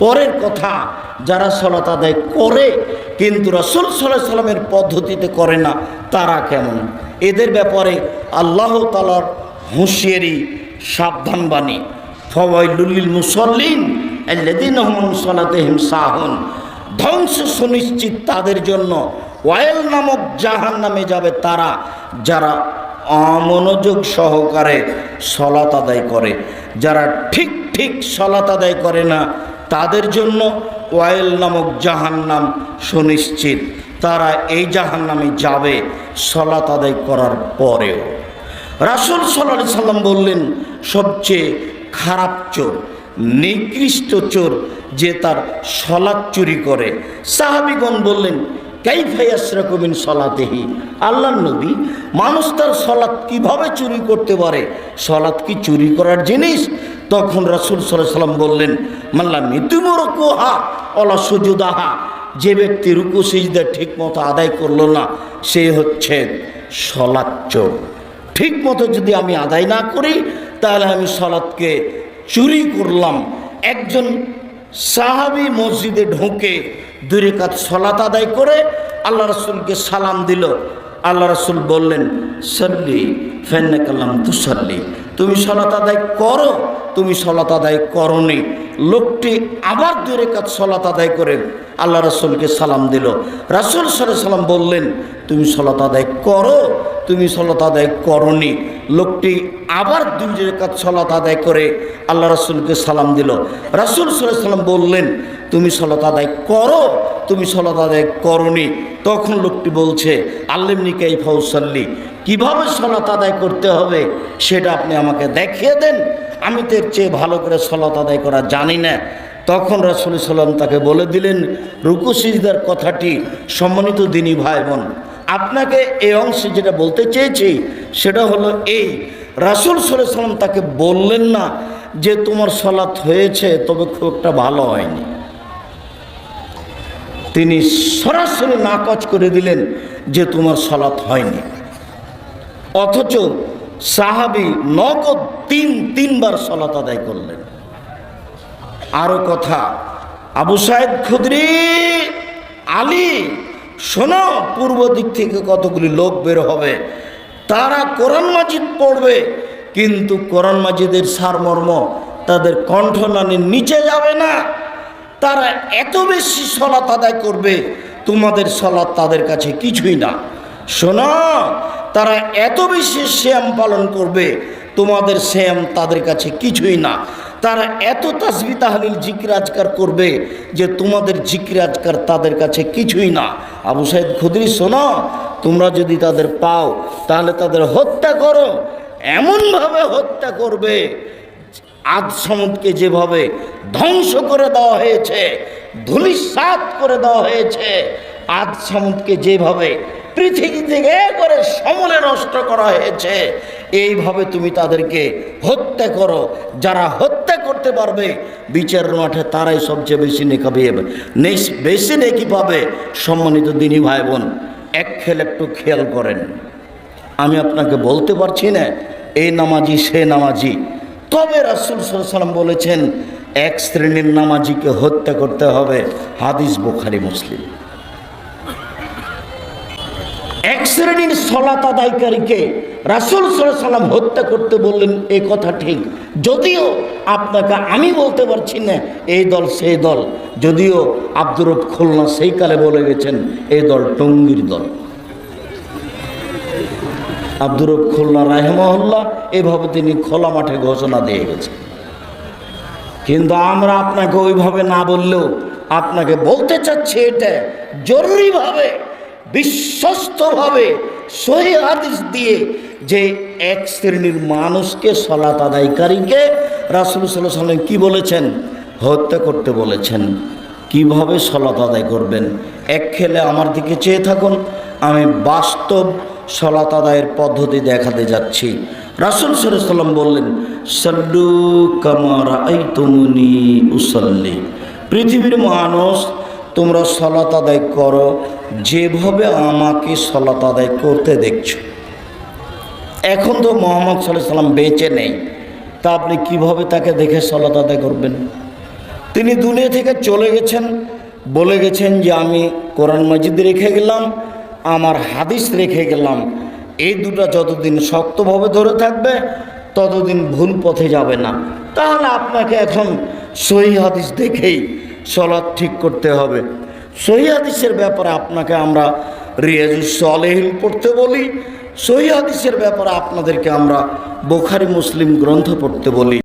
পরের কথা, যারা সালাত আদায় করে কিন্তু রাসূল সাল্লাল্লাহু আলাইহি সাল্লামের পদ্ধতিতে করে না, তারা কেমন? এদের ব্যাপারে আল্লাহ তাআলার হুঁশিয়ারি, সাবধান বাণী। ফাওয়াইলুল লিল মুসাল্লিন আল্লাযীনা হুম আন সালাতিহিম সাহুন। ধ্বংস সুনিশ্চিত তাদের জন্য, ওয়াইল নামক জাহান্নামে যাবে তারা, যারা অমনোযোগ সহকারে সালাত আদায় করে। যারা ঠিক ঠিক সালাত আদায় করে না, তাদের জন্য ওয়াইল নামক জাহান্নাম সুনিশ্চিত। তারা এই জাহান্নামে যাবে সালাত আদায় করার পরেও। রাসূল সাল্লাল্লাহু আলাইহি সাল্লাম বললেন, সবচেয়ে খারাপ চোর, নিকৃষ্ট চোর যে তার সালাত চুরি করে। সাহাবীগণ বললেন, কাইফা ইয়াসরাকু মিন সালাতিহি, আল্লাহর নবী, মানুষ তার সালাত কিভাবে চুরি করতে পারে? সালাত কি চুরি করার জিনিস? তখন রাসূল সাল্লাল্লাহু আলাইহি সাল্লাম বললেন, মাল্লাম ইতুমু রুকুহা ওয়ালা সুজুদাহা, যে ব্যক্তি রুকু সিজদা ঠিক মতো আদায় করলো না, সে হচ্ছে সালাত চোর। ঠিক মতো যদি আমি আদায় না করি, তাহলে আমি সালাতকে চুরি করলাম। একজন সাহাবী মসজিদে ঢুকে 2 রাকাত সালাত আদায় করে আল্লাহ রাসূলকে সালাম দিল। আল্লাহ রাসূল বললেন, সাল্লি ফাইন্নাকা লাম তুসাল্লি, তুমি সালাত আদায় করো, তুমি সালাত আদায় করনি। লোকটি আবার 2 রাকাত সালাত আদায় করে আল্লাহ রাসূলকে সালাম দিল। রাসূল সাল্লাল্লাহু আলাইহি সাল্লাম বললেন, তুমি সালাত আদায় করো, তুমি সালাত আদায় করনি। লোকটি আবার 2 রাকাত সালাত আদায় করে আল্লাহ রাসূলকে সালাম দিল। রাসূল সাল্লাল্লাহু আলাইহি সাল্লাম বললেন, তুমি সালাত আদায় করো, তুমি সালাত আদায় করনি। তখন লোকটি বলছে, আল্লিমনি কাইফা উসাল্লি, কিভাবে সালাত আদায় করতে হবে সেটা আপনি আমাকে দেখিয়ে দেন, আমি তো এর চেয়ে ভালো করে সালাত আদায় করা জানি না। তখন রাসূল সাল্লাল্লাহু আলাইহি সাল্লাম তাকে বলে দিলেন রুকু সিজদার কথাটি। সম্মানিত দিনী ভাই বোন, আপনাকে এই অংশে যেটা বলতে চেয়েছি সেটা হলো এই, রাসূল সাল্লাল্লাহু আলাইহি সাল্লাম তাকে বললেন না যে তোমার সালাত হয়েছে, তবে খুব একটা ভালো হয়নি। তিনি সরাসরি নাকচ করে দিলেন যে তোমার সালাত হয়নি। অথচ সাহাবী নগদ 3বার সালাত আদায় করলেন। আরো কথা, আবু সাঈদ খুদরি, আলী, শোনো, পূর্ব দিক থেকে কতগুলি লোক বের হবে, তারা কোরআন মাজিদ পড়বে, কিন্তু কোরআন মাজিদের সারমর্ম তাদের কণ্ঠনালীর নিচে যাবে না। তারা এত বেশি সালাত আদায় করবে, তোমাদের সালাত তাদের কাছে কিছুই না। শোনো, তারা এত বেশি সিয়াম পালন করবে, তোমাদের সিয়াম তাদের কাছে কিছুই না। তারা এত তাসবিহ তাহলিল জিকির আজকার করবে যে তোমাদের জিকির আজকার তাদের কাছে কিছুই না। আবু সাঈদ খুদরি, শোনো, তোমরা যদি তাদের পাও তাহলে তাদের হত্যা করো, এমনভাবে হত্যা করবে, আদ সমুদ্রকে যেভাবে ধ্বংস করে দেওয়া হয়েছে, ধূলিসাৎ করে দেওয়া হয়েছে, আদ সমুদ্রকে যেভাবে পৃথিবী থেকে করে সমূলে নষ্ট করা হয়েছে, এইভাবে তুমি তাদেরকে হত্যা করো। যারা হত্যা করতে পারবে বিচারের মাঠে তারাই সবচেয়ে বেশি বেশি নেকি পাবে। সম্মানিত দিনী ভাই বোন, একটু খেয়াল করেন, আমি আপনাকে বলতে পারছি না এই নামাজি সে নামাজি, তবে রাসূল সাল্লাল্লাহু আলাইহি সাল্লাম বলেছেন এক শ্রেণীর নামাজিকে হত্যা করতে হবে। হাদিস বুখারী মুসলিম। এক শ্রেণীর সালাত আদায়কারীকে রাসূল সাল্লাল্লাহু আলাইহি সাল্লাম হত্যা করতে বললেন, এই কথা ঠিক। যদিও আপনাকে আমি বলতে পারছি না এই দল সেই দল, যদিও আব্দুর রব খুলনা সেই কালে বলে গেছেন এই দল টঙ্গীর দল। আব্দুর রব খুলনা রাহিমাহুল্লাহ এভাবে তিনি খোলা মাঠে ঘোষণা দিয়ে গেছেন। কিন্তু আমরা আপনাকে ওইভাবে না বললেও আপনাকে বলতে চাচ্ছি, এটা জরুরিভাবে বিশ্বস্তভাবে সহিহ হাদিস দিয়ে যে এক শ্রেণীর মানুষকে সালাত আদায়কারীকে রাসূল সাল্লাল্লাহু আলাইহি ওয়াসাল্লাম কি বলেছেন? হত্যা করতে বলেছেন। কিভাবে সালাত আদায় করবেন? এক খেলে আমার দিকে চেয়ে থাকুন, আমি বাস্তব সালাত আদায়ের পদ্ধতি দেখাতে যাচ্ছি। রাসূল সাল্লাল্লাহু আলাইহি ওয়াসাল্লাম বললেন, সাল্লু কামা রাআইতুমুনি উসাল্লি, পৃথিবীর মানুষ তোমরা সালাত আদায় করো যেভাবে আমাকে সালাত আদায় করতে দেখছো। এখন তো মুহাম্মদ সাল্লাল্লাহু আলাইহি ওয়াসাল্লাম বেঁচে নেই, তা আপনি কিভাবে তাকে দেখে সালাত আদায় করবেন? তিনি দুনিয়া থেকে চলে গেছেন, বলে গেছেন যে আমি কোরআন মাজিদ রেখে গেলাম, আমার হাদিস রেখে গেলাম। এই দুটো যতদিন শক্তভাবে ধরে থাকবে ততদিন ভুল পথে যাবে না। তাহলে আপনাকে এখন সহিহ হাদিস দেখেই সালাত ঠিক করতে হবে। সহিহ হাদিসের ব্যাপারে আপনাকে আমরা রিয়াজুস সালেহীন পড়তে বলি, সহিহ হাদিসের ব্যাপারে আপনাদেরকে আমরা বুখারী মুসলিম গ্রন্থ পড়তে বলি।